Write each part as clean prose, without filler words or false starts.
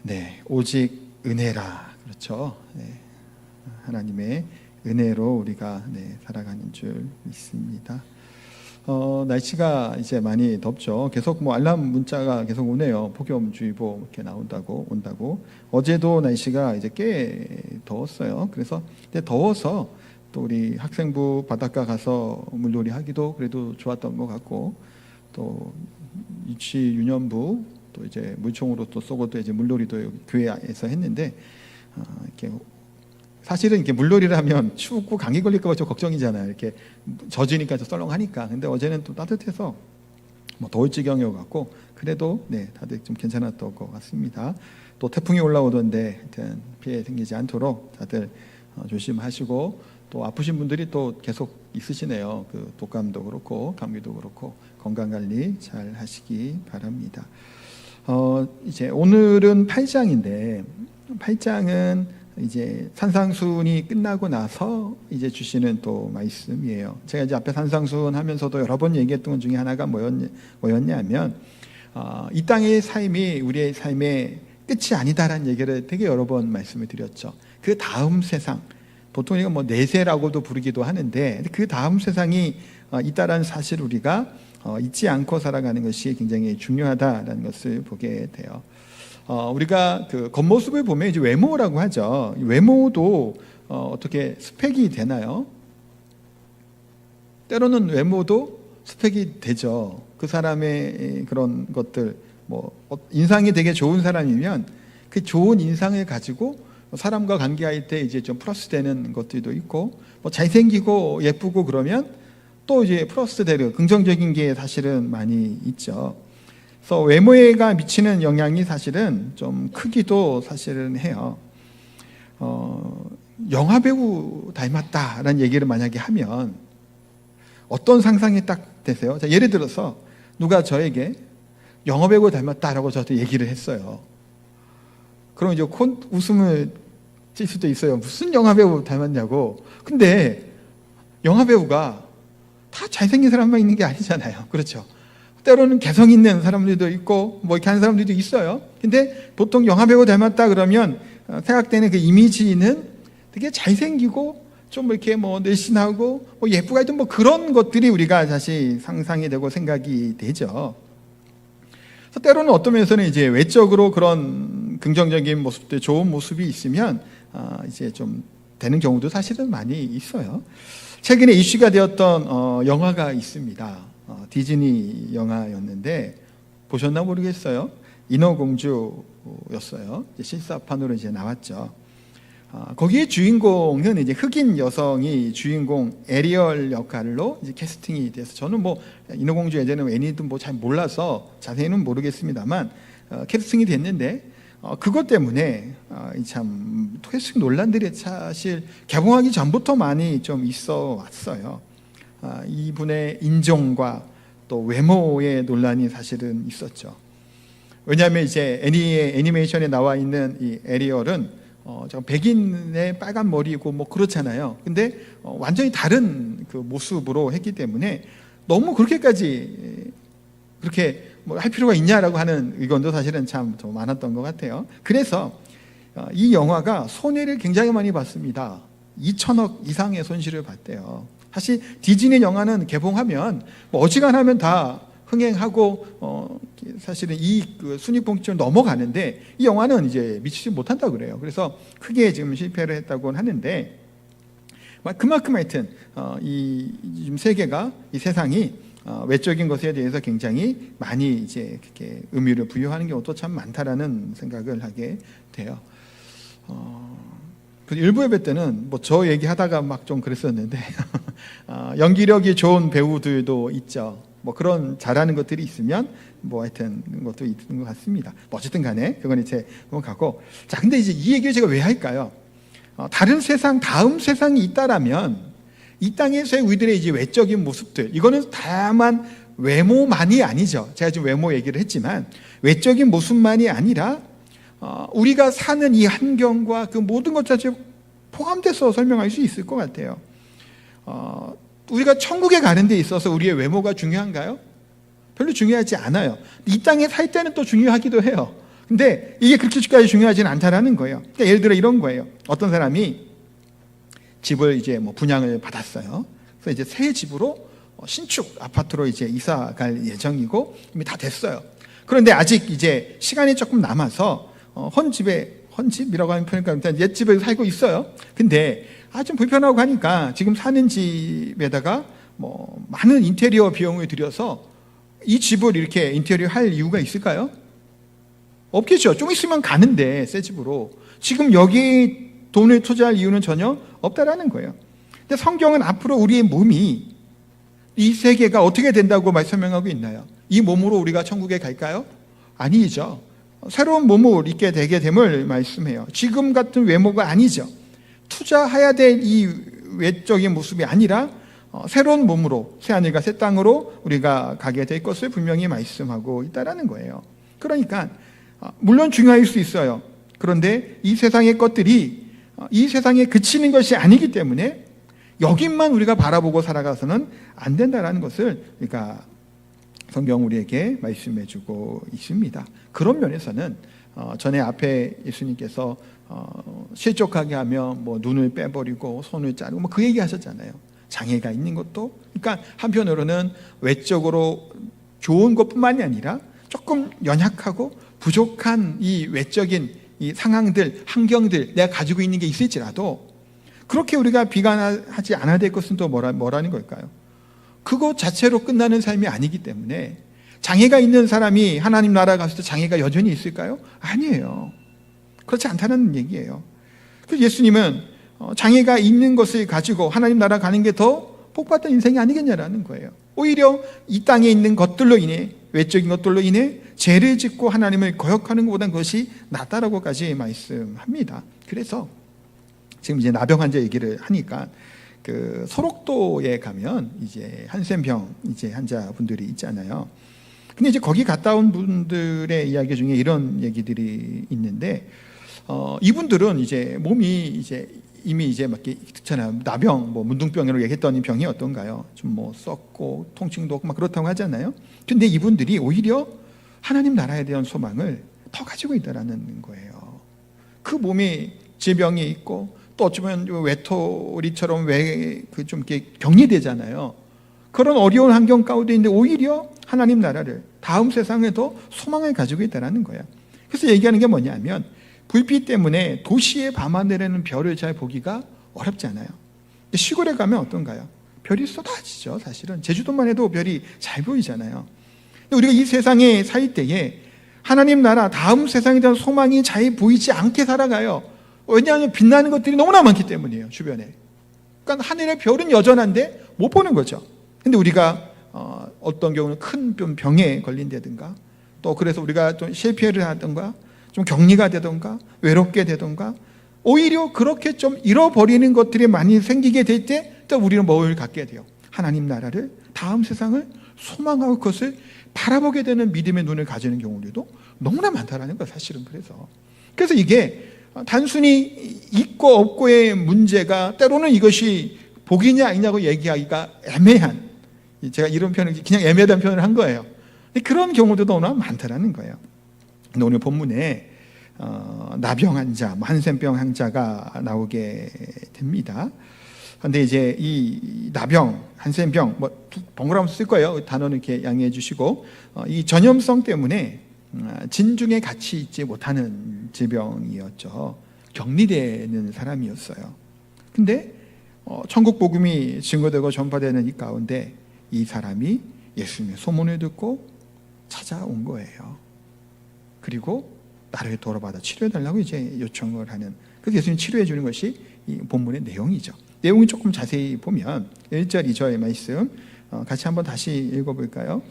네, 오직 은혜라. 그렇죠. 네, 하나님의 은혜로 우리가 살아가는 줄 믿습니다. 날씨가 이제 많이 덥죠. 계속 알람 문자가 계속 오네요. 폭염주의보 이렇게 온다고. 어제도 날씨가 이제 꽤 더웠어요. 그래서 더워서 또 우리 학생부 바닷가 가서 물놀이 하기도 그래도 좋았던 것 같고, 또 유치 유년부 또 이제 물총으로 또 쏘고 또 이제 물놀이도 교회에서 했는데, 이렇게 사실은 이렇게 물놀이를 하면 춥고 감기 걸릴까 봐 좀 걱정이잖아요. 이렇게 젖으니까 좀 썰렁하니까. 근데 어제는 또 따뜻해서 더울 지경이어 갖고 그래도 다들 좀 괜찮았던 것 같습니다. 또 태풍이 올라오던데 하여튼 피해 생기지 않도록 다들 조심하시고, 또 아프신 분들이 또 계속 있으시네요. 그 독감도 그렇고 감기도 그렇고 건강 관리 잘 하시기 바랍니다. 이제 오늘은 8장인데 8장은 이제 산상수훈이 끝나고 나서 이제 주시는 또 말씀이에요. 제가 이제 앞에 산상수훈 하면서도 여러 번 얘기했던 것 중에 하나가 뭐였냐면, 이 땅의 삶이 우리의 삶의 끝이 아니다라는 얘기를 되게 여러 번 말씀을 드렸죠. 그 다음 세상, 보통 이거 내세라고도 부르기도 하는데, 그 다음 세상이 있다라는 사실 우리가 잊지 않고 살아가는 것이 굉장히 중요하다라는 것을 보게 돼요. 우리가 그 겉모습을 보면 이제 외모라고 하죠. 외모도 어떻게 스펙이 되나요? 때로는 외모도 스펙이 되죠. 그 사람의 그런 것들, 인상이 되게 좋은 사람이면 그 좋은 인상을 가지고 사람과 관계할 때 이제 좀 플러스 되는 것들도 있고, 잘생기고 예쁘고 그러면 또 이제 플러스 되는 긍정적인 게 사실은 많이 있죠. 그래서 외모가 미치는 영향이 사실은 좀 크기도 사실은 해요. 영화배우 닮았다라는 얘기를 만약에 하면 어떤 상상이 딱 되세요? 자, 예를 들어서 누가 저에게 영화배우 닮았다라고 저한테 얘기를 했어요. 그럼 이제 웃음을 칠 수도 있어요. 무슨 영화배우 닮았냐고. 근데 영화배우가 다 잘생긴 사람만 있는 게 아니잖아요. 그렇죠? 때로는 개성 있는 사람들도 있고 이렇게 하는 사람들도 있어요. 근데 보통 영화배우 닮았다 그러면 생각되는 그 이미지는 되게 잘생기고 좀 이렇게 늘씬하고 예쁘고 하여튼 그런 것들이 우리가 다시 상상이 되고 생각이 되죠. 그래서 때로는 어떤 면에서는 이제 외적으로 그런 긍정적인 모습들, 좋은 모습이 있으면 이제 좀 되는 경우도 사실은 많이 있어요. 최근에 이슈가 되었던 영화가 있습니다. 디즈니 영화였는데 보셨나 모르겠어요. 인어공주였어요. 실사판으로 이제 나왔죠. 거기에 주인공은 이제 흑인 여성이 주인공 에리얼 역할로 이제 캐스팅이 돼서, 저는 인어공주 예전에 애니도 잘 몰라서 자세히는 모르겠습니다만 캐스팅이 됐는데, 그것 때문에 참 캐스팅 논란들이 사실 개봉하기 전부터 많이 좀 있어 왔어요. 이분의 인종과 또 외모의 논란이 사실은 있었죠. 왜냐하면 이제 애니메이션에 나와 있는 이 에리얼은 백인의 빨간 머리고 그렇잖아요. 근데 완전히 다른 그 모습으로 했기 때문에 너무 그렇게까지 그렇게 할 필요가 있냐라고 하는 의견도 사실은 참 더 많았던 것 같아요. 그래서 이 영화가 손해를 굉장히 많이 봤습니다. 2천억 이상의 손실을 봤대요. 사실 디즈니 영화는 개봉하면 어지간하면 다 흥행하고 사실은 그 순위평점을 넘어가는데, 이 영화는 이제 미치지 못한다고 그래요. 그래서 크게 지금 실패를 했다고 하는데, 그만큼 하여튼 이 세계가, 이 세상이 외적인 것에 대해서 굉장히 많이 이제 그렇게 의미를 부여하는 경우도 참 많다라는 생각을 하게 돼요. 그 일부 예배 때는 저 얘기하다가 좀 그랬었는데 연기력이 좋은 배우들도 있죠. 그런 잘하는 것들이 있으면 하여튼 것도 있는 것 같습니다. 어쨌든 간에 그건 이제 가고, 자, 근데 이제 이 얘기를 제가 왜 할까요? 다른 세상, 다음 세상이 있다라면 이 땅에서의 우리들의 이제 외적인 모습들, 이거는 다만 외모만이 아니죠. 제가 지금 외모 얘기를 했지만 외적인 모습만이 아니라 우리가 사는 이 환경과 그 모든 것 자체 포함돼서 설명할 수 있을 것 같아요. 우리가 천국에 가는 데 있어서 우리의 외모가 중요한가요? 별로 중요하지 않아요. 이 땅에 살 때는 또 중요하기도 해요. 근데 이게 그렇게까지 중요하지는 않다라는 거예요. 그러니까 예를 들어 이런 거예요. 어떤 사람이 집을 이제 뭐 분양을 받았어요. 그래서 이제 새 집으로 신축 아파트로 이제 이사 갈 예정이고 이미 다 됐어요. 그런데 아직 이제 시간이 조금 남아서 헌집이라고 하는 표현일까, 일단 옛집에 살고 있어요. 근데 좀 불편하고 하니까 지금 사는 집에다가 뭐 많은 인테리어 비용을 들여서 이 집을 이렇게 인테리어 할 이유가 있을까요? 없겠죠. 좀 있으면 가는데 새 집으로 지금 여기 돈을 투자할 이유는 전혀 없다라는 거예요. 근데 성경은 앞으로 우리의 몸이 이 세계가 어떻게 된다고 설명하고 있나요? 이 몸으로 우리가 천국에 갈까요? 아니죠. 새로운 몸을 입게 되게 됨을 말씀해요. 지금 같은 외모가 아니죠. 투자해야 될 이 외적인 모습이 아니라 새로운 몸으로 새하늘과 새 땅으로 우리가 가게 될 것을 분명히 말씀하고 있다라는 거예요. 그러니까 물론 중요할 수 있어요. 그런데 이 세상의 것들이 이 세상에 그치는 것이 아니기 때문에 여긴만 우리가 바라보고 살아가서는 안 된다는 것을 그러니까 성경 우리에게 말씀해주고 있습니다. 그런 면에서는 전에 앞에 예수님께서 실족하게 하면 뭐 눈을 빼버리고 손을 자르고 뭐 그 얘기 하셨잖아요. 장애가 있는 것도, 그러니까 한편으로는 외적으로 좋은 것뿐만이 아니라 조금 연약하고 부족한 이 외적인 이 상황들, 환경들 내가 가지고 있는 게 있을지라도 그렇게 우리가 비관하지 않아야 될 것은 또 뭐라는 걸까요? 그것 자체로 끝나는 삶이 아니기 때문에 장애가 있는 사람이 하나님 나라 갔을 때 장애가 여전히 있을까요? 아니에요. 그렇지 않다는 얘기예요. 그래서 예수님은 장애가 있는 것을 가지고 하나님 나라 가는 게 더 복받은 인생이 아니겠냐라는 거예요. 오히려 이 땅에 있는 것들로 인해, 외적인 것들로 인해 죄를 짓고 하나님을 거역하는 것보다는 그것이 낫다라고까지 말씀합니다. 그래서 지금 이제 나병 환자 얘기를 하니까 그 소록도에 가면 이제 한센병 이제 환자분들이 있잖아요. 근데 이제 거기 갔다 온 분들의 이야기 중에 이런 얘기들이 있는데, 이분들은 이제 몸이 이제 이미 이제 막 있잖아요. 나병, 뭐 문둥병이라고 얘기했던 이 병이 어떤가요? 좀 뭐 썩고 통증도 없고 막 그렇다고 하잖아요. 근데 이분들이 오히려 하나님 나라에 대한 소망을 더 가지고 있다라는 거예요. 그 몸에 질병이 있고 또 어쩌면 외톨이처럼 좀 이렇게 격리되잖아요. 그런 어려운 환경 가운데 있는데 오히려 하나님 나라를, 다음 세상에도 소망을 가지고 있다는 거예요. 그래서 얘기하는 게 뭐냐면 불빛 때문에 도시의 밤하늘에는 별을 잘 보기가 어렵잖아요. 시골에 가면 어떤가요? 별이 쏟아지죠. 사실은 제주도만 해도 별이 잘 보이잖아요. 우리가 이 세상에 살 때에 하나님 나라, 다음 세상에 대한 소망이 잘 보이지 않게 살아가요. 왜냐하면 빛나는 것들이 너무나 많기 때문이에요. 주변에. 그러니까 하늘의 별은 여전한데 못 보는 거죠. 근데 우리가 어떤 경우는 큰 병에 걸린다든가, 또 그래서 우리가 좀 실패를 하든가 좀 격리가 되든가 외롭게 되든가 오히려 그렇게 좀 잃어버리는 것들이 많이 생기게 될 때 또 우리는 뭘 갖게 돼요? 하나님 나라를, 다음 세상을 소망하고 그것을 바라보게 되는 믿음의 눈을 가지는 경우들도 너무나 많다라는 거예요. 사실은. 그래서 이게 단순히 있고 없고의 문제가, 때로는 이것이 복이냐 아니냐고 얘기하기가 애매한, 제가 이런 표현을 그냥 애매하다는 표현을 한 거예요. 그런 경우도 너무나 많다라는 거예요. 근데 오늘 본문에 나병 환자, 한센병 환자가 나오게 됩니다. 그런데 이제 이 나병, 한센병 뭐 번갈아가면서 쓸 거예요. 단어는 이렇게 양해해 주시고, 이 전염성 때문에 진중에 같이 있지 못하는 질병이었죠. 격리되는 사람이었어요. 근데 천국 복음이 증거되고 전파되는 이 가운데 이 사람이 예수님의 소문을 듣고 찾아온 거예요. 그리고 나를 돌아받아 치료해달라고 이제 요청을 하는, 그래서 예수님이 치료해 주는 것이 이 본문의 내용이죠. 내용이 조금 자세히 보면 1절 2절의 말씀 같이 한번 다시 읽어볼까요?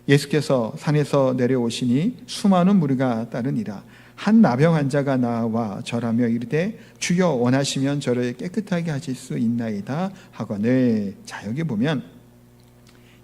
예수께서 산에서 내려오시니 수많은 무리가 따르니라. 한 나병 환자가 나와 절하며 이르되 주여 원하시면 저를 깨끗하게 하실 수 있나이다 하거늘. 자, 여기 보면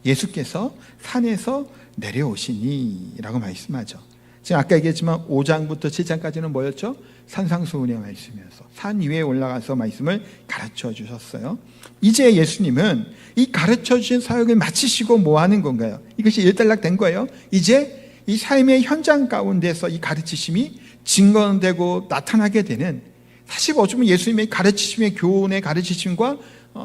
예수께서 산에서 내려오시니 라고 말씀하죠. 지금 아까 얘기했지만 5장부터 7장까지는 뭐였죠? 산상수훈의 말씀이어서 산 위에 올라가서 말씀을 가르쳐 주셨어요. 이제 예수님은 이 가르쳐 주신 사역을 마치시고 뭐 하는 건가요? 이것이 일단락된 거예요. 이제 이 삶의 현장 가운데서 이 가르치심이 증거되고 나타나게 되는, 사실 어쩌면 예수님의 가르치심의 교훈의 가르치심과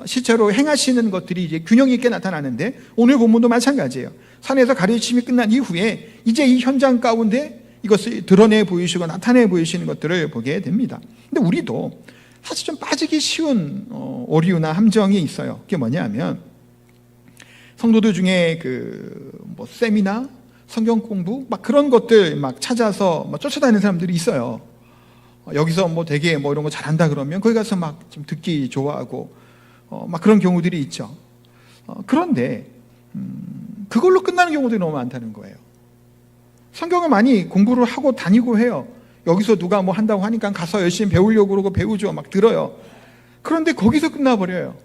실제로 행하시는 것들이 이제 균형 있게 나타나는데, 오늘 본문도 마찬가지예요. 산에서 가르치심이 끝난 이후에 이제 이 현장 가운데 이것을 드러내 보이시고 나타내 보이시는 것들을 보게 됩니다. 근데 우리도 사실 좀 빠지기 쉬운 오류나 함정이 있어요. 그게 뭐냐면, 성도들 중에 뭐 세미나, 성경 공부 막 그런 것들 막 찾아서 막 쫓아다니는 사람들이 있어요. 여기서 뭐 되게 뭐 이런 거 잘한다 그러면 거기 가서 막 좀 듣기 좋아하고 막 그런 경우들이 있죠. 그런데 그걸로 끝나는 경우들이 너무 많다는 거예요. 성경을 많이 공부를 하고 다니고 해요. 여기서 누가 뭐 한다고 하니까 가서 열심히 배우려고 그러고 배우죠. 막 들어요. 그런데 거기서 끝나버려요.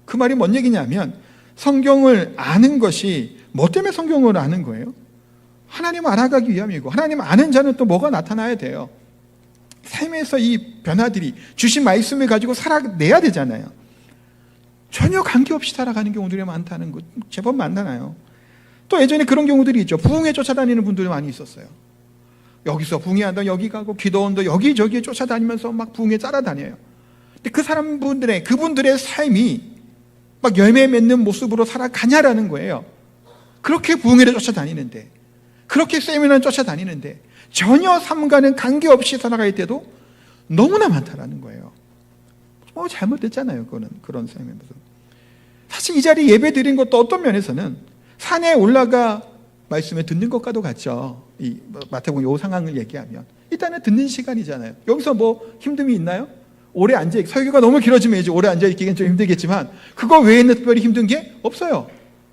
그 말이 뭔 얘기냐면, 성경을 아는 것이 뭐 때문에 성경을 아는 거예요? 하나님 알아가기 위함이고, 하나님 아는 자는 또 뭐가 나타나야 돼요? 삶에서 이 변화들이 주신 말씀을 가지고 살아내야 되잖아요. 전혀 관계없이 살아가는 경우들이 많다는 거 제법 많잖아요. 또 예전에 그런 경우들이 있죠. 부흥회 쫓아다니는 분들이 많이 있었어요. 여기서 부흥회한다 여기 가고, 기도원도 여기저기 쫓아다니면서 막 부흥회 따라다녀요. 근데 그분들의 삶이 막 열매 맺는 모습으로 살아가냐라는 거예요. 그렇게 부흥회를 쫓아다니는데, 그렇게 세미나를 쫓아다니는데 전혀 삶과는 관계없이 살아갈 때도 너무나 많다라는 거예요. 잘못됐잖아요. 그런 삶의 모습. 사실 이 자리에 예배 드린 것도 어떤 면에서는 산에 올라가 말씀을 듣는 것과도 같죠. 이 마태복음 이 상황을 얘기하면 일단은 듣는 시간이잖아요. 여기서 뭐 힘듦이 있나요? 오래 앉아, 설교가 너무 길어지면 이제 오래 앉아 있기는 좀 힘들겠지만 그거 외에는 특별히 힘든 게 없어요.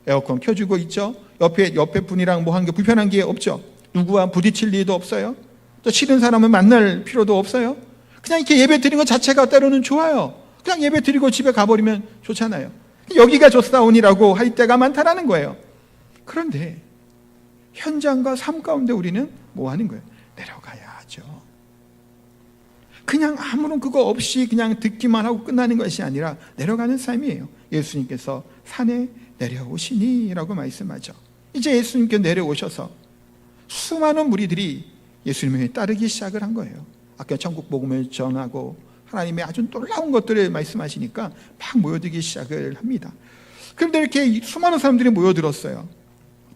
에어컨 켜주고 있죠. 옆에 분이랑 뭐 하는 게 불편한 게 없죠. 누구와 부딪힐 일도 없어요. 또 싫은 사람을 만날 필요도 없어요. 그냥 이렇게 예배 드리는 것 자체가 때로는 좋아요. 그냥 예배 드리고 집에 가버리면 좋잖아요. 여기가 좋사오니라고 할 때가 많다라는 거예요. 그런데 현장과 삶 가운데 우리는 뭐 하는 거예요? 내려가야 하죠. 그냥 아무런 그거 없이 그냥 듣기만 하고 끝나는 것이 아니라 내려가는 삶이에요. 예수님께서 산에 내려오시니라고 말씀하죠. 이제 예수님께 내려오셔서 수많은 무리들이 예수님을 따르기 시작을 한 거예요. 아까 천국 복음을 전하고 하나님의 아주 놀라운 것들을 말씀하시니까 막 모여들기 시작을 합니다. 그런데 이렇게 수많은 사람들이 모여들었어요.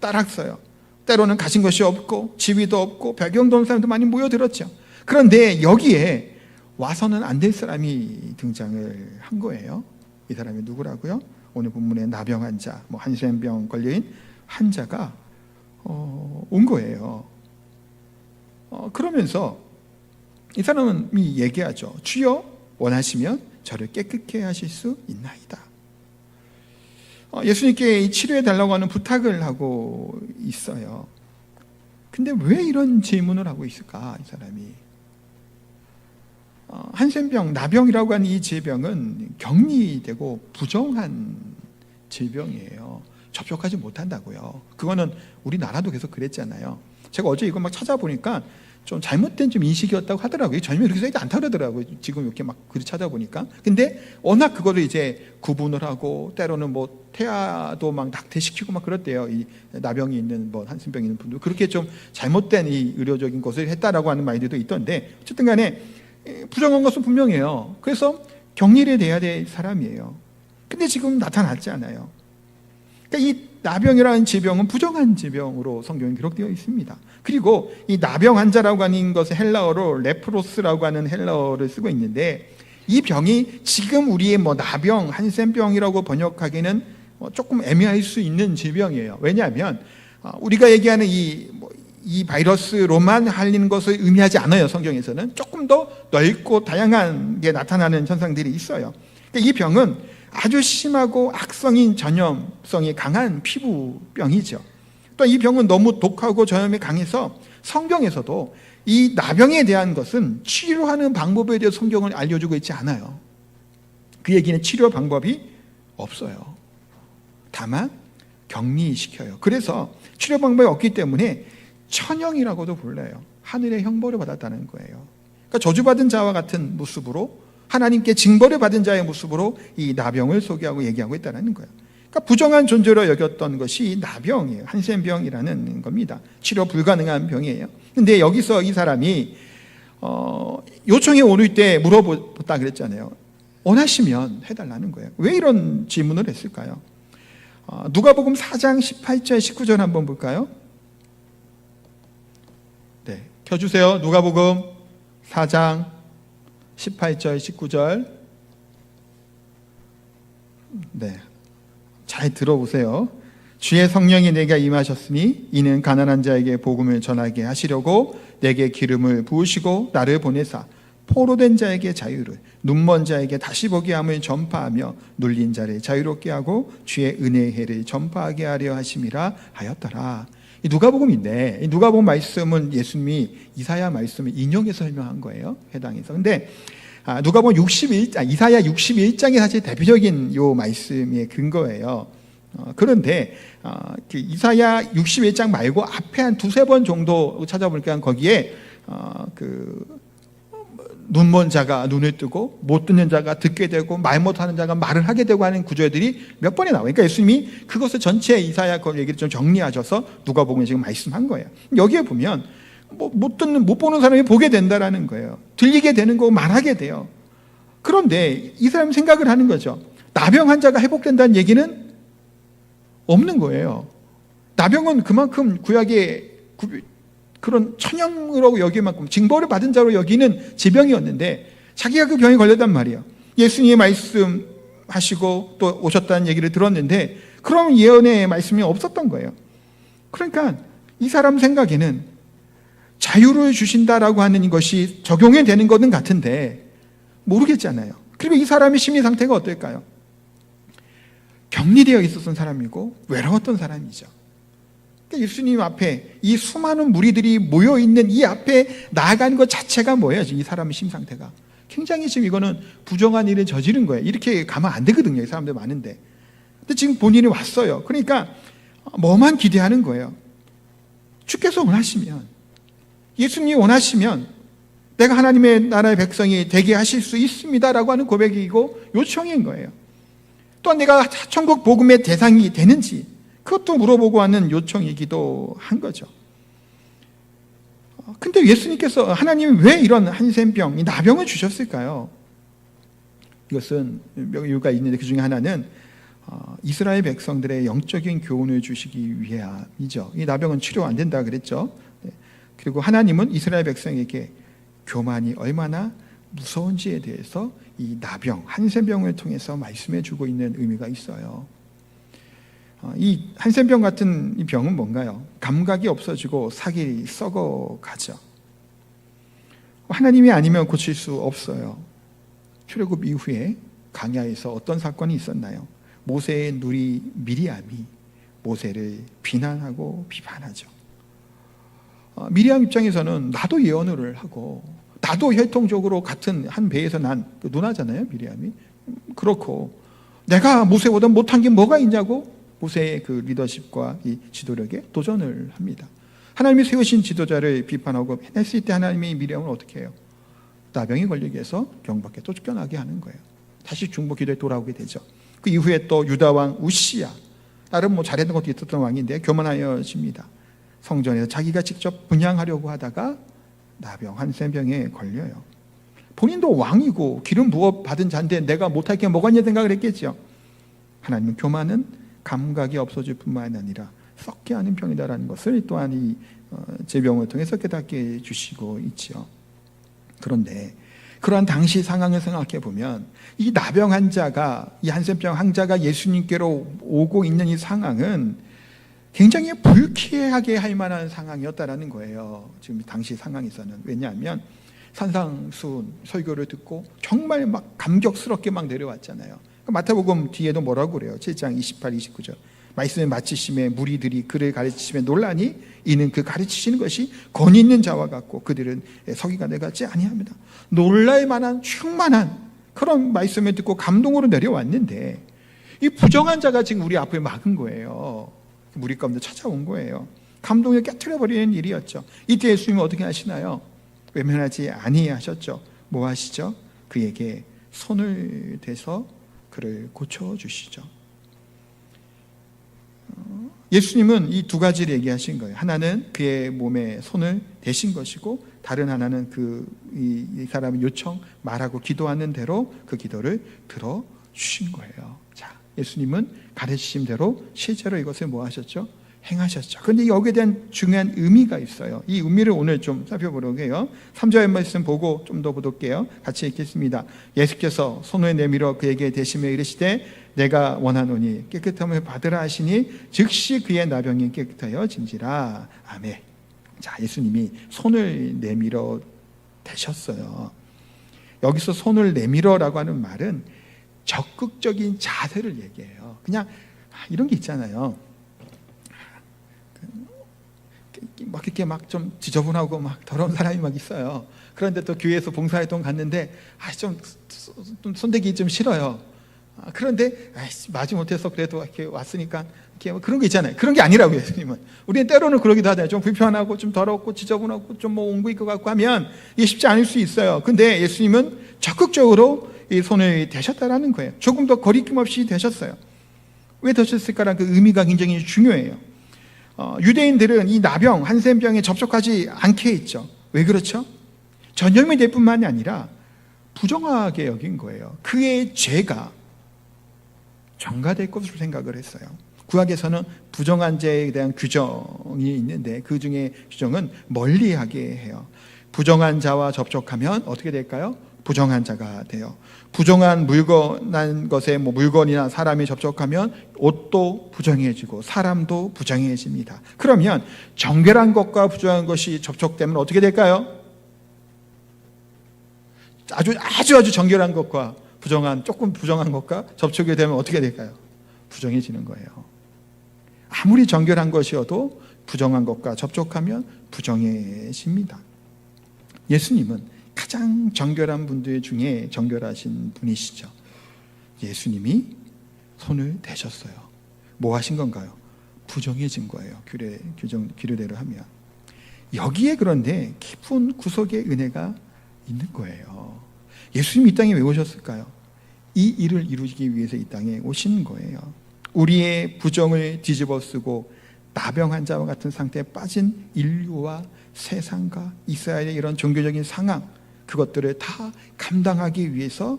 따랐어요. 때로는 가진 것이 없고 지위도 없고 배경도 없는 사람도 많이 모여들었죠. 그런데 여기에 와서는 안 될 사람이 등장을 한 거예요. 이 사람이 누구라고요? 오늘 본문에 나병 환자, 뭐 한센병 걸린 환자가 온 거예요. 그러면서 이 사람이 얘기하죠. 주여 원하시면 저를 깨끗게 하실 수 있나이다. 예수님께 치료해 달라고 하는 부탁을 하고 있어요. 근데 왜 이런 질문을 하고 있을까? 이 사람이 한센병, 나병이라고 하는 이 질병은 격리되고 부정한 질병이에요. 접촉하지 못한다고요. 그거는 우리나라도 계속 그랬잖아요. 제가 어제 이거 막 찾아보니까 좀 잘못된 좀 인식이었다고 하더라고요. 전혀 그렇게 써있지 않다고 그러더라고요. 지금 이렇게 막 글을 찾아보니까. 근데 워낙 그거를 이제 구분을 하고 때로는 뭐 태아도 막 낙태시키고 막 그랬대요. 이 나병이 있는 뭐 한센병이 있는 분들 그렇게 좀 잘못된 이 의료적인 것을 했다라고 하는 말들도 있던데, 어쨌든 간에 부정한 것은 분명해요. 그래서 격리를 돼야 될 사람이에요. 근데 지금 나타났지 않아요. 그러니까 이 나병이라는 질병은 부정한 질병으로 성경에 기록되어 있습니다. 그리고 이 나병 환자라고 하는 것은 헬라어로 레프로스라고 하는 헬라어를 쓰고 있는데, 이 병이 지금 우리의 뭐 나병, 한센병이라고 번역하기는 조금 애매할 수 있는 질병이에요. 왜냐하면 우리가 얘기하는 이 바이러스로만 할리는 것을 의미하지 않아요. 성경에서는 조금 더 넓고 다양한 게 나타나는 현상들이 있어요. 그러니까 이 병은 아주 심하고 악성인 전염성이 강한 피부병이죠. 또 이 병은 너무 독하고 전염이 강해서 성경에서도 이 나병에 대한 것은 치료하는 방법에 대해 성경을 알려주고 있지 않아요. 그 얘기는 치료 방법이 없어요. 다만 격리시켜요. 그래서 치료 방법이 없기 때문에 천형이라고도 불러요. 하늘의 형벌을 받았다는 거예요. 그러니까 저주받은 자와 같은 모습으로, 하나님께 징벌을 받은 자의 모습으로 이 나병을 소개하고 얘기하고 있다는 거예요. 그러니까 부정한 존재로 여겼던 것이 나병이에요. 한센병이라는 겁니다. 치료 불가능한 병이에요. 근데 여기서 이 사람이 요청이 오를 때 물어봤다 그랬잖아요. 원하시면 해달라는 거예요. 왜 이런 질문을 했을까요? 누가복음 4장 18절 19절 한번 볼까요? 네, 켜주세요. 누가복음 4장 18절 19절. 네, 잘 들어보세요. 주의 성령이 내게 임하셨으니 이는 가난한 자에게 복음을 전하게 하시려고 내게 기름을 부으시고 나를 보내사 포로된 자에게 자유를, 눈먼 자에게 다시 보게 함을 전파하며 눌린 자를 자유롭게 하고 주의 은혜의 해를 전파하게 하려 하심이라 하였더라. 이 누가복음인데, 이 누가복음 말씀은 예수님이 이사야 말씀을 인용해서 설명한 거예요. 해당해서. 근데 누가복음 61장, 이사야 61장이 사실 대표적인 요 말씀의 근거예요. 그런데 이사야 61장 말고 앞에 한 두세 번 정도 찾아보니까 거기에 눈먼 자가 눈을 뜨고 못 듣는 자가 듣게 되고 말 못하는 자가 말을 하게 되고 하는 구절들이 몇 번이 나와요. 그러니까 예수님이 그것을 전체 이사야 그 얘기를 좀 정리하셔서 누가복음에 지금 말씀한 거예요. 여기에 보면 못 듣는, 못 보는 사람이 보게 된다라는 거예요. 들리게 되는 거고 말하게 돼요. 그런데 이 사람 생각을 하는 거죠. 나병 환자가 회복된다는 얘기는 없는 거예요. 나병은 그만큼 구약의 그런 천연으로 여길 만큼 징벌을 받은 자로 여기는 질병이었는데 자기가 그 병에 걸렸단 말이에요. 예수님이 말씀하시고 또 오셨다는 얘기를 들었는데 그런 예언의 말씀이 없었던 거예요. 그러니까 이 사람 생각에는 자유를 주신다라고 하는 것이 적용이 되는 것은 같은데 모르겠잖아요. 그리고 이 사람의 심리 상태가 어떨까요? 격리되어 있었던 사람이고 외로웠던 사람이죠. 예수님 앞에 이 수많은 무리들이 모여있는 이 앞에 나아가는 것 자체가 뭐예요? 이 사람의 심 상태가 굉장히 지금 이거는 부정한 일을 저지른 거예요. 이렇게 가면 안 되거든요. 이 사람들 많은데. 근데 지금 본인이 왔어요. 그러니까 뭐만 기대하는 거예요. 주께서 원하시면, 예수님이 원하시면 내가 하나님의 나라의 백성이 되게 하실 수 있습니다라고 하는 고백이고 요청인 거예요. 또한 내가 천국 복음의 대상이 되는지 그것도 물어보고 하는 요청이기도 한 거죠. 근데 예수님께서, 하나님이 왜 이런 한센병, 이 나병을 주셨을까요? 이것은 몇 이유가 있는데 그 중에 하나는 이스라엘 백성들의 영적인 교훈을 주시기 위함이죠. 이 나병은 치료 안 된다 그랬죠. 그리고 하나님은 이스라엘 백성에게 교만이 얼마나 무서운지에 대해서 이 나병, 한센병을 통해서 말씀해 주고 있는 의미가 있어요. 이 한센병 같은 이 병은 뭔가요? 감각이 없어지고 살이 썩어가죠. 하나님이 아니면 고칠 수 없어요. 출애굽 이후에 광야에서 어떤 사건이 있었나요? 모세의 누이 미리암이 모세를 비난하고 비판하죠. 미리암 입장에서는 나도 예언을 하고 나도 혈통적으로 같은 한 배에서 난 누나잖아요, 미리암이. 그렇고 내가 모세보다 못한 게 뭐가 있냐고 모세의 그 리더십과 이 지도력에 도전을 합니다. 하나님이 세우신 지도자를 비판하고 했을 때 하나님이 미리암을 어떻게 해요? 나병이 걸리게 해서 경밖에 또 쫓겨나게 하는 거예요. 다시 중보 기도에 돌아오게 되죠. 그 이후에 또 유다 왕 우시야, 나름 뭐 잘했던 것도 있었던 왕인데 교만하여집니다. 성전에서 자기가 직접 분양하려고 하다가 나병, 한센병에 걸려요. 본인도 왕이고 기름 부어 받은 자인데 내가 못할 게 뭐가 있냐 생각을 했겠죠. 하나님은 교만은 감각이 없어질 뿐만 아니라 썩게 하는 병이다라는 것을 또한 이 제병을 통해서 깨닫게 해주시고 있죠. 그런데 그러한 당시 상황을 생각해 보면 이 나병 환자가, 이 한센병 환자가 예수님께로 오고 있는 이 상황은 굉장히 불쾌하게 할 만한 상황이었다라는 거예요. 지금 당시 상황에서는. 왜냐하면 산상수훈 설교를 듣고 정말 막 감격스럽게 막 내려왔잖아요. 마태복음 뒤에도 뭐라고 그래요? 7장 28, 29절. 말씀을 마치심에 무리들이 그를 가르치심에 놀라니 이는 그 가르치시는 것이 권위 있는 자와 같고 그들은 서기관들 같지 아니합니다. 놀랄 만한 충만한 그런 말씀을 듣고 감동으로 내려왔는데 이 부정한 자가 지금 우리 앞을 막은 거예요. 무리 가운데 찾아온 거예요. 감동을 깨트려버리는 일이었죠. 이때 예수님은 어떻게 하시나요? 외면하지 아니하셨죠. 뭐 하시죠? 그에게 손을 대서 그를 고쳐주시죠. 예수님은 이 두 가지를 얘기하신 거예요. 하나는 그의 몸에 손을 대신 것이고, 다른 하나는 이 사람의 요청, 말하고 기도하는 대로 그 기도를 들어주신 거예요. 자, 예수님은 가르치신 대로 실제로 이것을 뭐 하셨죠? 행하셨죠. 그런데 여기에 대한 중요한 의미가 있어요. 이 의미를 오늘 좀 살펴보려고 해요. 3절 말씀 보고 좀 더 보도록해요. 같이 읽겠습니다. 예수께서 손을 내밀어 그에게 대시며 이르시되 내가 원하노니 깨끗함을 받으라 하시니 즉시 그의 나병이 깨끗하여진지라. 아멘. 자, 예수님이 손을 내밀어 대셨어요. 여기서 손을 내밀어라고 하는 말은 적극적인 자세를 얘기해요. 그냥 이런 게 있잖아요. 막 이렇게 막 좀 지저분하고 막 더러운 사람이 막 있어요. 그런데 또 교회에서 봉사활동 갔는데 좀 손대기 좀 싫어요. 그런데 마지못해서 그래도 이렇게 왔으니까 이렇게 뭐 그런 게 있잖아요. 그런 게 아니라고 예수님은. 우리는 때로는 그러기도 하잖아요. 좀 불편하고 좀 더럽고 지저분하고 좀 뭐 옹구일 것 같고 하면 이게 쉽지 않을 수 있어요. 근데 예수님은 적극적으로 이 손을 대셨다라는 거예요. 조금 더 거리낌 없이 대셨어요. 왜 대셨을까라는 그 의미가 굉장히 중요해요. 유대인들은 이 나병, 한센병에 접촉하지 않게 했죠. 왜 그렇죠? 전염이 될 뿐만이 아니라 부정하게 여긴 거예요. 그의 죄가 전가될 것으로 생각을 했어요. 구약에서는 부정한 죄에 대한 규정이 있는데 그 중에 규정은 멀리하게 해요. 부정한 자와 접촉하면 어떻게 될까요? 부정한 자가 돼요. 부정한 물건한 것에 물건이나 사람이 접촉하면 옷도 부정해지고 사람도 부정해집니다. 그러면 정결한 것과 부정한 것이 접촉되면 어떻게 될까요? 아주 정결한 것과 조금 부정한 것과 접촉이 되면 어떻게 될까요? 부정해지는 거예요. 아무리 정결한 것이어도 부정한 것과 접촉하면 부정해집니다. 예수님은 가장 정결한 분들 중에 정결하신 분이시죠. 예수님이 손을 대셨어요. 뭐 하신 건가요? 부정해진 거예요. 규례대로 하면. 여기에 그런데 깊은 구속의 은혜가 있는 거예요. 예수님이 이 땅에 왜 오셨을까요? 이 일을 이루기 위해서 이 땅에 오신 거예요. 우리의 부정을 뒤집어쓰고 나병 환자와 같은 상태에 빠진 인류와 세상과 이스라엘의 이런 종교적인 상황, 그것들을 다 감당하기 위해서,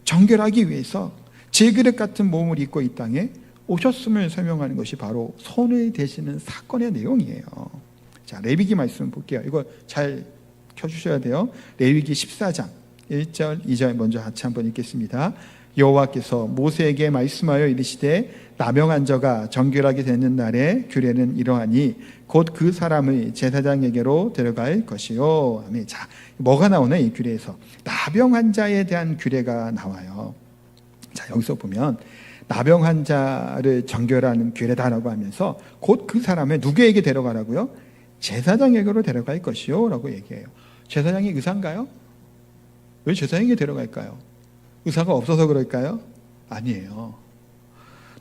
정결하기 위해서 제그릇 같은 몸을 입고 이 땅에 오셨음을 설명하는 것이 바로 손을 대시는 사건의 내용이에요. 자, 레위기 말씀 볼게요. 이거 잘 켜주셔야 돼요. 레위기 14장 1절 2절 먼저 같이 한번 읽겠습니다. 여호와께서 모세에게 말씀하여 이르시되 나병한 자가 정결하게 되는 날에 규례는 이러하니 곧 그 사람의 제사장에게로 데려갈 것이요. 아멘. 자, 뭐가 나오네? 이 규례에서 나병 환자에 대한 규례가 나와요. 자, 여기서 보면 나병 환자를 정결하는 규례다라고 하면서 곧 그 사람을 누구에게 데려가라고요? 제사장에게로 데려갈 것이요 라고 얘기해요. 제사장이 의사인가요? 왜 제사장에게 데려갈까요? 의사가 없어서 그럴까요? 아니에요.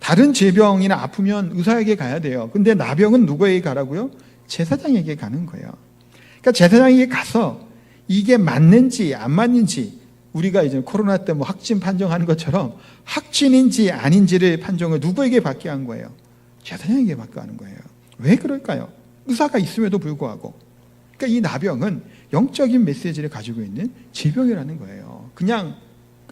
다른 질병이나 아프면 의사에게 가야 돼요. 근데 나병은 누구에게 가라고요? 제사장에게 가는 거예요. 그러니까 제사장에게 가서 이게 맞는지 안 맞는지, 우리가 이제 코로나 때 확진 판정하는 것처럼 확진인지 아닌지를 판정을 누구에게 받게 한 거예요? 제사장에게 받게 하는 거예요. 왜 그럴까요? 의사가 있음에도 불구하고. 그러니까 이 나병은 영적인 메시지를 가지고 있는 질병이라는 거예요. 그냥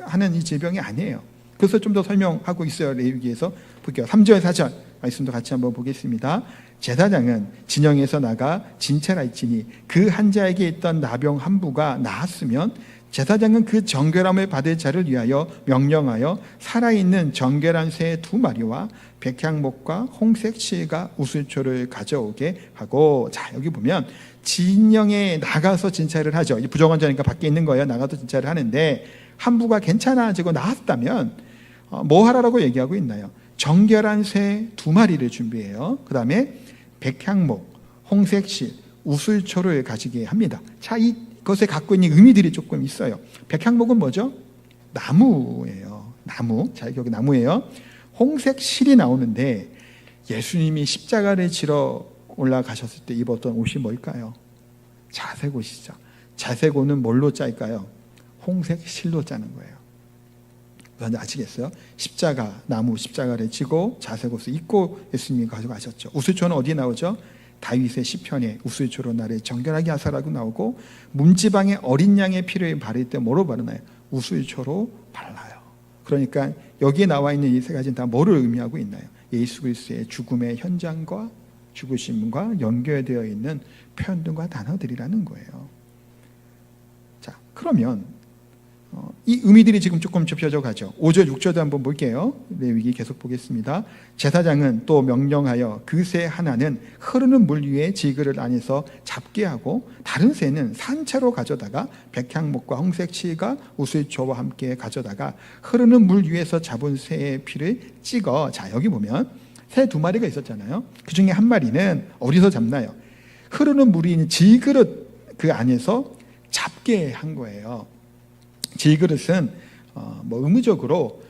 하는 이 질병이 아니에요. 그래서 좀 더 설명하고 있어요. 레위기에서 볼게요. 3절 4절 말씀도 같이 한번 보겠습니다. 제사장은 진영에서 나가 진찰할지니 그 환자에게 있던 나병 한 부가 나았으면 제사장은 그 정결함을 받을 자를 위하여 명령하여 살아있는 정결한 새 2마리와 백향목과 홍색 실과 우슬초를 가져오게 하고, 자, 여기 보면 진영에 나가서 진찰을 하죠. 부정한 자니까 밖에 있는 거예요. 나가서 진찰을 하는데 한 부가 괜찮아지고 나았다면 뭐 하라고 얘기하고 있나요? 정결한 새 2마리를 준비해요. 그 다음에 백향목, 홍색실, 우슬초를 가지게 합니다. 자, 이것에 갖고 있는 의미들이 조금 있어요. 백향목은 뭐죠? 나무예요. 나무. 자, 여기 나무예요. 홍색실이 나오는데 예수님이 십자가를 지러 올라가셨을 때 입었던 옷이 뭘까요? 자색 옷이죠. 자색 옷은 뭘로 짤까요? 홍색 실로 짜는 거예요. 뭔지 아시겠어요? 십자가, 나무 십자가를 지고 자색 옷을 입고 예수님이 가져가셨죠. 우슬초는 어디에 나오죠? 다윗의 시편에 우슬초로 나를 정결하게 하사라고 나오고, 문지방에 어린 양의 피를 바를 때 뭐로 바르나요? 우슬초로 발라요. 그러니까 여기에 나와 있는 이 세 가지는 다 뭐를 의미하고 있나요? 예수 그리스도의 죽음의 현장과 죽으심과 연결되어 있는 표현들과 단어들이라는 거예요. 자, 그러면 이 의미들이 지금 조금 좁혀져 가죠. 5절, 6절도 한번 볼게요. 레위기 계속 보겠습니다. 제사장은 또 명령하여 그 새 하나는 흐르는 물 위에 지그를 안에서 잡게 하고, 다른 새는 산채로 가져다가 백향목과 홍색 실과 우슬초와 함께 가져다가 흐르는 물 위에서 잡은 새의 피를 찍어. 자, 여기 보면 새 두 마리가 있었잖아요. 그 중에 한 마리는 어디서 잡나요? 흐르는 물이 있는 질그릇 그 안에서 잡게 한 거예요. 질그릇은 의무적으로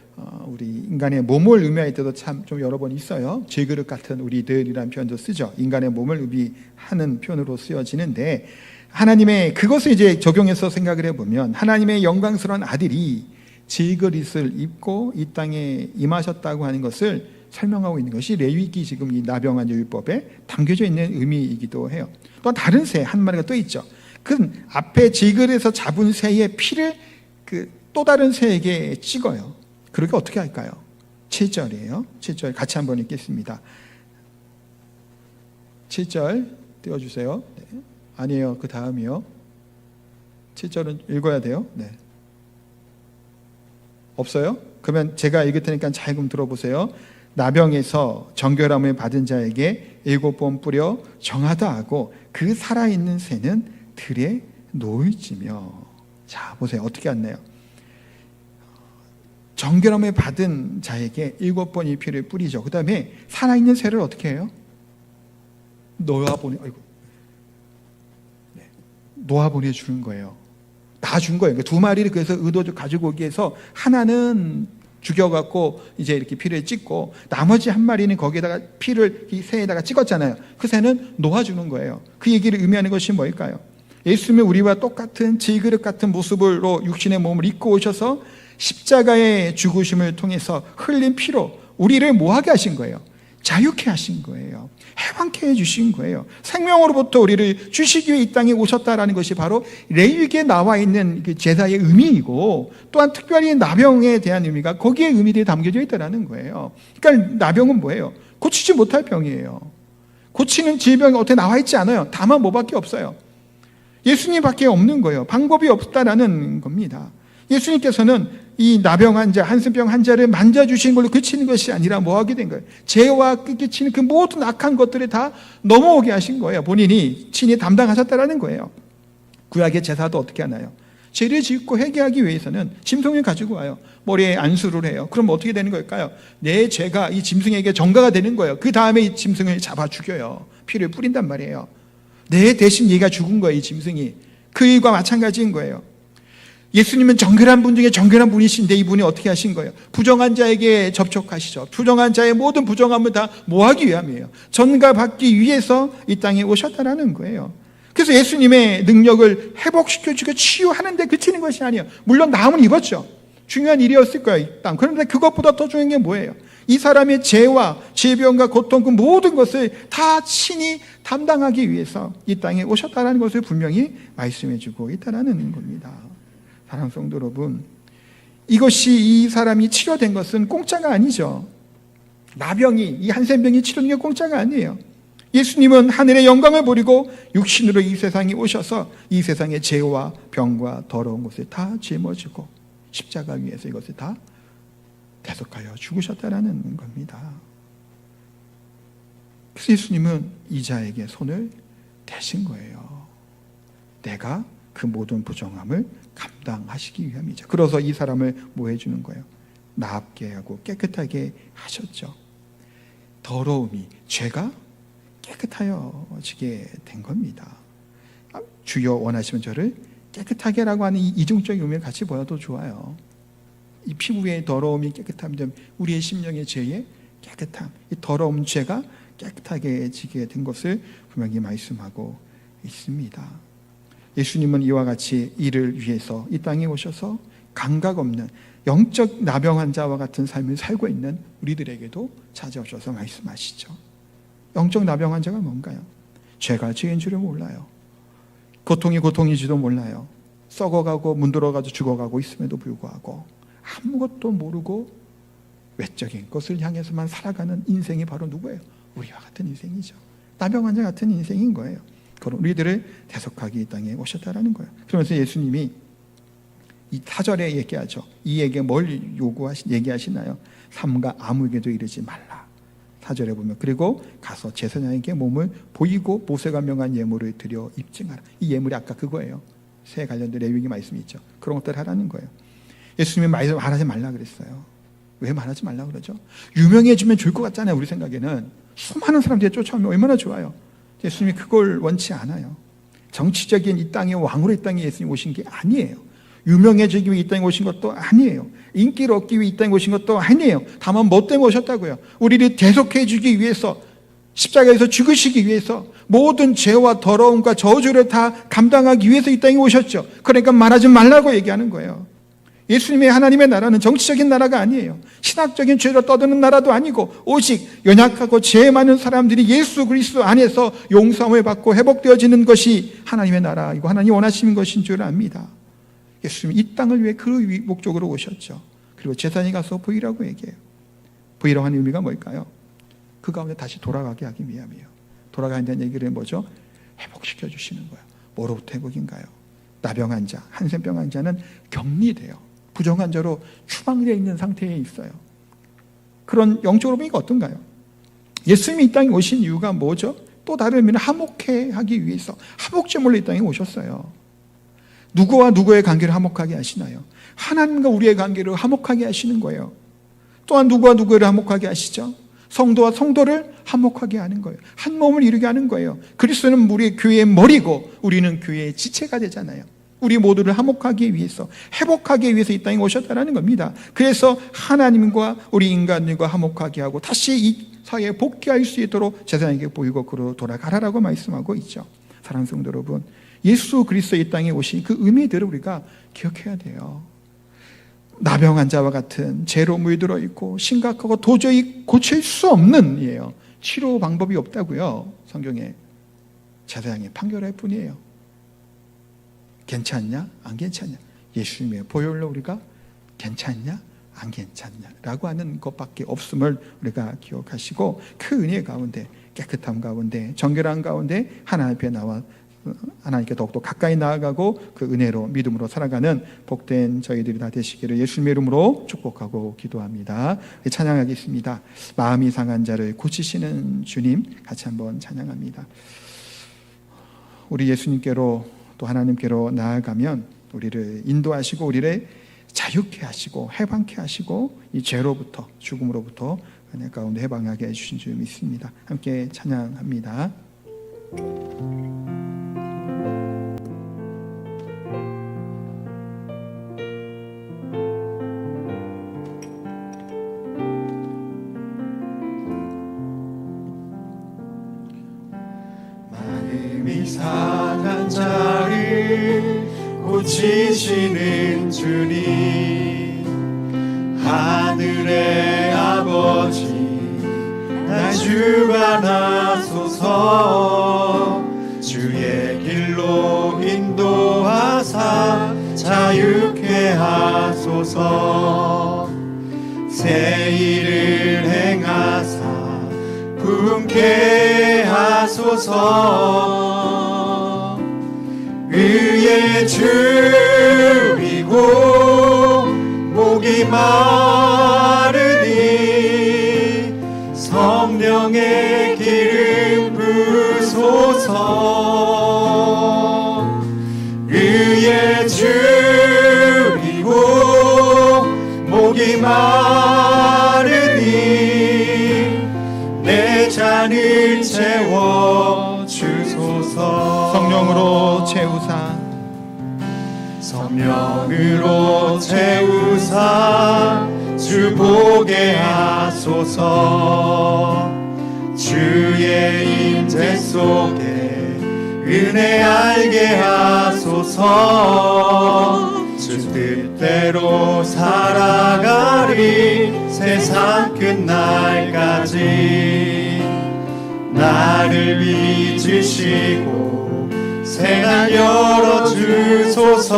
우리 인간의 몸을 의미할 때도 참 좀 여러 번 있어요. 질그릇 같은 우리들이라는 표현도 쓰죠. 인간의 몸을 의미하는 표현으로 쓰여지는데, 하나님의 그것을 이제 적용해서 생각을 해보면 하나님의 영광스러운 아들이 질그릇을 입고 이 땅에 임하셨다고 하는 것을 설명하고 있는 것이 레위기 지금 이 나병한 율법에 담겨져 있는 의미이기도 해요. 또 다른 새 한 마리가 또 있죠. 그 앞에 질그릇에서 잡은 새의 피를 또 다른 새에게 찍어요. 그렇게 어떻게 할까요? 7절이에요. 7절 같이 한번 읽겠습니다. 7절 띄워주세요. 네. 아니에요. 그 다음이요. 7절은 읽어야 돼요. 네. 없어요? 그러면 제가 읽을 테니까 잘 좀 들어보세요. 나병에서 정결함을 받은 자에게 7번 뿌려 정하다 하고, 그 살아있는 새는 들에 놓을지며. 자, 보세요. 어떻게 했나요? 정결함을 받은 자에게 7번 이 피를 뿌리죠. 그 다음에 살아있는 새를 어떻게 해요? 놓아보내주는 거예요. 놔준 거예요. 두 마리를 그래서 의도적으로 가지고 오기 위해서 하나는 죽여갖고 이제 이렇게 피를 찍고, 나머지 한 마리는 거기에다가 피를 이 새에다가 찍었잖아요. 그 새는 놓아주는 거예요. 그 얘기를 의미하는 것이 뭘까요? 예수님은 우리와 똑같은 질그릇 같은 모습으로 육신의 몸을 입고 오셔서 십자가의 죽으심을 통해서 흘린 피로 우리를 뭐하게 하신 거예요? 자유케 하신 거예요. 해방케 해주신 거예요. 생명으로부터 우리를 주시기 위해 이 땅에 오셨다라는 것이 바로 레위기에 나와 있는 그 제사의 의미이고, 또한 특별히 나병에 대한 의미가 거기에 의미들이 담겨져 있다는 거예요. 그러니까 나병은 뭐예요? 고치지 못할 병이에요. 고치는 질병이 어떻게 나와 있지 않아요. 다만 뭐밖에 없어요? 예수님밖에 없는 거예요. 방법이 없다라는 겁니다. 예수님께서는 이 나병 환자, 한센병 환자를 만져주신 걸로 그치는 것이 아니라 뭐 하게 된 거예요? 죄와 끼치는 그 모든 악한 것들을 다 넘어오게 하신 거예요. 본인이 친히 담당하셨다라는 거예요. 구약의 제사도 어떻게 하나요? 죄를 짓고 회개하기 위해서는 짐승을 가지고 와요. 머리에 안수를 해요. 그럼 어떻게 되는 걸까요? 내 죄가 이 짐승에게 전가가 되는 거예요. 그 다음에 이 짐승을 잡아 죽여요. 피를 뿌린단 말이에요. 내 대신 얘가 죽은 거예요. 이 짐승이. 그 일과 마찬가지인 거예요. 예수님은 정결한 분 중에 정결한 분이신데 이분이 어떻게 하신 거예요? 부정한 자에게 접촉하시죠. 부정한 자의 모든 부정함을 다 뭐하기 위함이에요? 전가받기 위해서 이 땅에 오셨다라는 거예요. 그래서 예수님의 능력을 회복시켜주고 치유하는데 그치는 것이 아니에요. 물론 나음은 입었죠. 중요한 일이었을 거예요, 이 땅. 그런데 그것보다 더 중요한 게 뭐예요? 이 사람의 죄와 질병과 고통, 그 모든 것을 다 친히 담당하기 위해서 이 땅에 오셨다는 것을 분명히 말씀해주고 있다는 겁니다. 사랑하는 성도 여러분, 이것이 이 사람이 치료된 것은 공짜가 아니죠. 나병이, 이 한센병이 치료된 게 공짜가 아니에요. 예수님은 하늘의 영광을 버리고 육신으로 이 세상에 오셔서 이 세상의 죄와 병과 더러운 것을 다 짊어지고 십자가 위에서 이것을 다 대속하여 죽으셨다라는 겁니다. 그래서 예수님은 이 자에게 손을 대신 거예요. 내가 그 모든 부정함을 감당하시기 위함이죠. 그래서 이 사람을 뭐 해주는 거예요? 나압게 하고 깨끗하게 하셨죠. 더러움이, 죄가 깨끗하여지게 된 겁니다. 주여 원하시면 저를 깨끗하게 하라고 하는 이 이중적인 의미를 같이 보여도 좋아요. 이 피부의 더러움이 깨끗함, 우리의 심령의 죄의 깨끗함, 이 더러움 죄가 깨끗하게 지게 된 것을 분명히 말씀하고 있습니다. 예수님은 이와 같이 이를 위해서 이 땅에 오셔서 감각 없는 영적 나병 환자와 같은 삶을 살고 있는 우리들에게도 찾아오셔서 말씀하시죠. 영적 나병 환자가 뭔가요? 죄가 죄인 줄을 몰라요. 고통이 고통인지도 몰라요. 썩어가고 문드러가서 죽어가고 있음에도 불구하고 아무것도 모르고 외적인 것을 향해서만 살아가는 인생이 바로 누구예요? 우리와 같은 인생이죠. 나병 환자 같은 인생인 거예요. 그런 우리들을 대속하기 이 땅에 오셨다라는 거예요. 그러면서 예수님이 이 4절에 얘기하죠. 이에게 뭘 얘기하시나요? 삼가 아무에게도 이르지 말라. 4절에 보면 그리고 가서 제사장에게 몸을 보이고 모세가 명한 예물을 드려 입증하라. 이 예물이 아까 그거예요. 새 관련된 레위기 말씀이 있죠. 그런 것들 하라는 거예요. 예수님이 말하지 말라 그랬어요. 왜 말하지 말라 그러죠? 유명해지면 좋을 것 같잖아요. 우리 생각에는 수많은 사람들이 쫓아오면 얼마나 좋아요. 예수님이 그걸 원치 않아요. 정치적인 이 땅의 왕으로 이 땅에 예수님이 오신 게 아니에요. 유명해지기 위해 이 땅에 오신 것도 아니에요. 인기를 얻기 위해 이 땅에 오신 것도 아니에요. 다만 뭐 때문에 오셨다고요? 우리를 대속해 주기 위해서, 십자가에서 죽으시기 위해서, 모든 죄와 더러움과 저주를 다 감당하기 위해서 이 땅에 오셨죠. 그러니까 말하지 말라고 얘기하는 거예요. 예수님의 하나님의 나라는 정치적인 나라가 아니에요. 신학적인 죄로 떠드는 나라도 아니고 오직 연약하고 죄 많은 사람들이 예수 그리스도 안에서 용서함을 받고 회복되어지는 것이 하나님의 나라이고 하나님이 원하시는 것인 줄 압니다. 예수님이 이 땅을 위해 그 목적으로 오셨죠. 그리고 제사장이 가서 보이라고 얘기해요. 보이라고 하는 의미가 뭘까요? 그 가운데 다시 돌아가게 하기 위함이에요. 돌아간다는 얘기를 뭐죠? 회복시켜 주시는 거예요. 뭐로부터 회복인가요? 나병 환자, 한센병 환자는 격리돼요. 부정환자로 추방되어 있는 상태에 있어요. 그런 영적으로 보니까 어떤가요? 예수님이 이 땅에 오신 이유가 뭐죠? 또 다른 의미는 화목해 하기 위해서 화목제물로 이 땅에 오셨어요. 누구와 누구의 관계를 화목하게 하시나요? 하나님과 우리의 관계를 화목하게 하시는 거예요. 또한 누구와 누구를 화목하게 하시죠? 성도와 성도를 화목하게 하는 거예요. 한 몸을 이루게 하는 거예요. 그리스도는 우리 교회의 머리고 우리는 교회의 지체가 되잖아요. 우리 모두를 화목하기 위해서, 회복하기 위해서 이 땅에 오셨다는 겁니다. 그래서 하나님과 우리 인간들과 화목하게 하고 다시 이 사회에 복귀할 수 있도록 제사장에게 보이고 그로 돌아가라라고 말씀하고 있죠. 사랑하는 성도 여러분, 예수 그리스도 이 땅에 오신 그 의미들을 우리가 기억해야 돼요. 나병 환자와 같은 죄로 물들어 있고 심각하고 도저히 고칠 수 없는 일이에요. 치료 방법이 없다고요. 성경에 제사장이 판결할 뿐이에요. 괜찮냐? 안 괜찮냐? 예수님의 보혈로 우리가 괜찮냐? 안 괜찮냐? 라고 하는 것밖에 없음을 우리가 기억하시고 그 은혜 가운데, 깨끗함 가운데, 정결함 가운데 하나님 앞에 나와 하나님께 더욱더 가까이 나아가고 그 은혜로 믿음으로 살아가는 복된 저희들이 다 되시기를 예수님의 이름으로 축복하고 기도합니다. 찬양하겠습니다. 마음이 상한 자를 고치시는 주님, 같이 한번 찬양합니다. 우리 예수님께로 또 하나님께로 나아가면 우리를 인도하시고 우리를 자유케 하시고 해방케 하시고 이 죄로부터, 죽음으로부터 은혜 가운데 해방하게 해주신 줄 믿습니다. 함께 찬양합니다. 마음이 상한 자를 고치시는 주님, 하늘의 아버지 날 주관하소서. 주의 길로 인도하사 자유케 하소서. 새 일을 행하사 품게 하소서. 의의 주이고 목이 마르니 성령의 기름 부소서. 의의 주이고 목이 마르니 내 잔을 채워 주소서. 성령으로 채우사, 성령으로 채우사 주 보게 하소서. 주의 임재 속에 은혜 알게 하소서. 주 주 뜻대로 살아가리 세상 끝날까지 나를 빚으시고 새날 열어주소서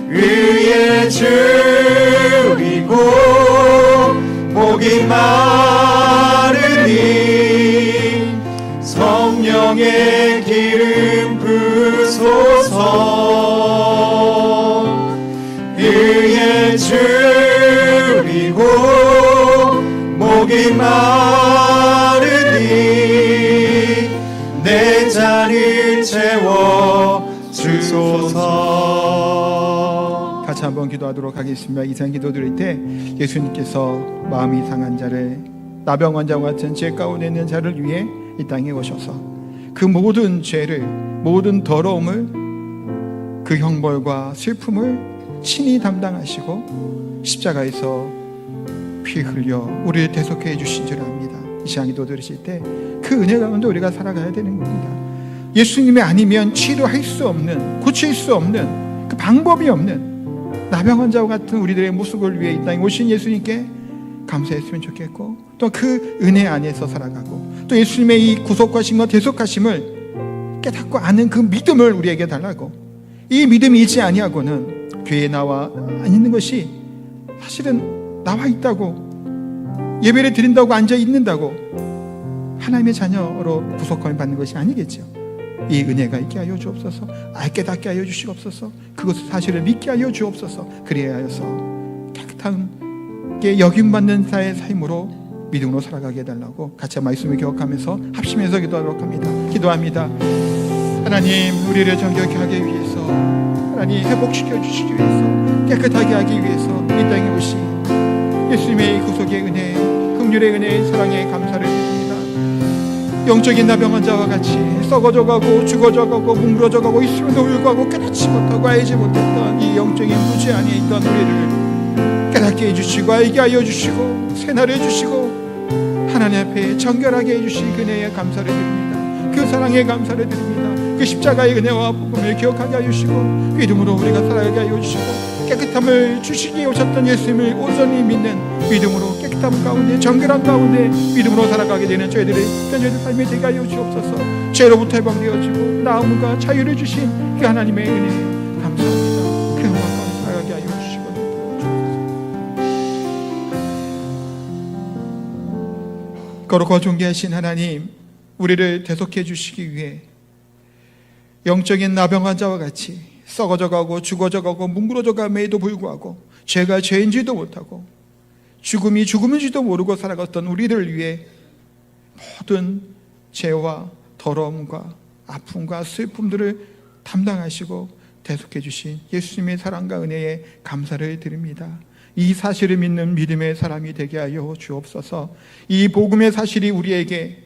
의의 줄이고 목이 마르니 성령의 기름 부소서 의의 줄이고 목이 마르니 내 잔을 채워 주소서. 같이 한번 기도하도록 하겠습니다. 이상 기도 드릴 때 예수님께서 마음이 상한 자를 나병 환자와 같은 죄 가운데 있는 자를 위해 이 땅에 오셔서 그 모든 죄를 모든 더러움을 그 형벌과 슬픔을 친히 담당하시고 십자가에서 피 흘려 우리를 대속해 해 주신 줄 압니다. 이 시간 기도 드리실 때 그 은혜 가운데 우리가 살아가야 되는 겁니다. 예수님이 아니면 치료할 수 없는, 고칠 수 없는, 그 방법이 없는 나병 환자와 같은 우리들의 모습을 위해 이 땅에 오신 예수님께 감사했으면 좋겠고, 또 그 은혜 안에서 살아가고, 또 예수님의 이 구속하심과 대속하심을 깨닫고 아는 그 믿음을 우리에게 달라고, 이 믿음이 있지 아니하고는 교회에 나와 있는 것이 사실은 나와 있다고, 예배를 드린다고 앉아 있는다고 하나님의 자녀로 구속함을 받는 것이 아니겠죠. 이 은혜가 있게 하여 주옵소서. 깨닫게 하여 주시옵소서. 그것을 사실을 믿게 하여 주옵소서. 그래야 하여서 깨끗한 게 여김받는 자의 삶으로 믿음으로 살아가게 해달라고 같이 말씀을 기억하면서 합심해서 기도하도록 합니다. 기도합니다. 하나님, 우리를 정결케 하기 위해서, 하나님 회복시켜 주시기 위해서, 깨끗하게 하기 위해서 이 땅에 오신 예수님의 구속의 은혜, 긍휼의 은혜, 사랑에 감사를 드립니다. 영적인 나병 환자와 같이 썩어져가고 죽어져가고 뭉그러져가고 있음에도 불구하고 깨닫지 못하고 알지 못했던 이 영적인 무지 안에 있던 우리를 깨닫게 해주시고 알게 하여 주시고 새날해 주시고 하나님 앞에 정결하게 해주신 은혜에 감사를 드립니다. 그 사랑에 감사를 드립니다. 그 십자가의 은혜와 복음을 기억하게 하여 주시고 믿음으로 우리가 살아가게 하여 주시고 깨끗함을 주시기에 오셨던 예수님을 온전히 믿는 믿음으로 깨끗함 가운데 정결함 가운데 믿음으로 살아가게 되는 저희들의 삶이 되게 하여 주옵소서. 죄로부터 해방되어지고 나음과 자유를 주신 그 하나님의 은혜에 감사합니다. 그 영광 가운데 살아가게 하여 주시고 거룩하고 존귀하신 하나님, 우리를 대속해 주시기 위해 영적인 나병 환자와 같이 썩어져가고 죽어져가고 뭉그러져감에도 불구하고 죄가 죄인지도 못하고 죽음이 죽음인지도 모르고 살아갔던 우리를 위해 모든 죄와 더러움과 아픔과 슬픔들을 담당하시고 대속해 주신 예수님의 사랑과 은혜에 감사를 드립니다. 이 사실을 믿는 믿음의 사람이 되게 하여 주옵소서. 이 복음의 사실이 우리에게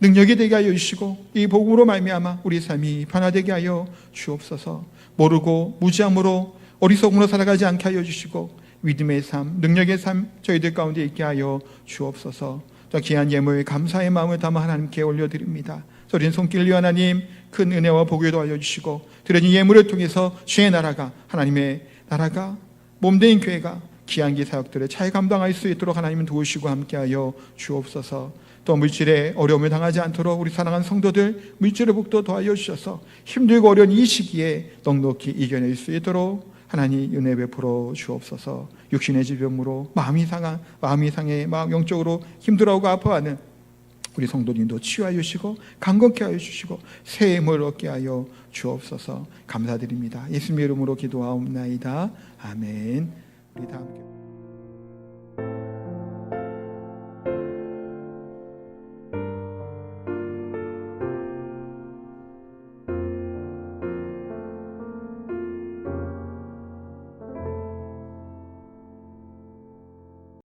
능력이 되게 하여 주시고 이 복음으로 말미암아 우리 삶이 변화되게 하여 주옵소서. 모르고 무지함으로 어리석음으로 살아가지 않게 하여 주시고 믿음의 삶, 능력의 삶 저희들 가운데 있게 하여 주옵소서. 또 귀한 예물 감사의 마음을 담아 하나님께 올려드립니다. 소린 손길리 하나님 큰 은혜와 복을 도와여 주시고 드려진 예물을 통해서 주의 나라가, 하나님의 나라가 몸된 교회가 귀한 기 사역들을 잘 감당할 수 있도록 하나님은 도우시고 함께하여 주옵소서. 또 물질에 어려움을 당하지 않도록 우리 사랑하는 성도들 물질의 복도 도와여 주셔서 힘들고 어려운 이 시기에 넉넉히 이겨낼 수 있도록 하나님 은혜 베풀어 주옵소서. 육신의 질병으로 마음이 상해 영적으로 힘들어하고 아파하는 우리 성도님도 치유하여 주시고 강건케 하여 주시고 새 힘을 얻게 하여 주옵소서. 감사드립니다. 예수님의 이름으로 기도하옵나이다. 아멘. 우리 다 함께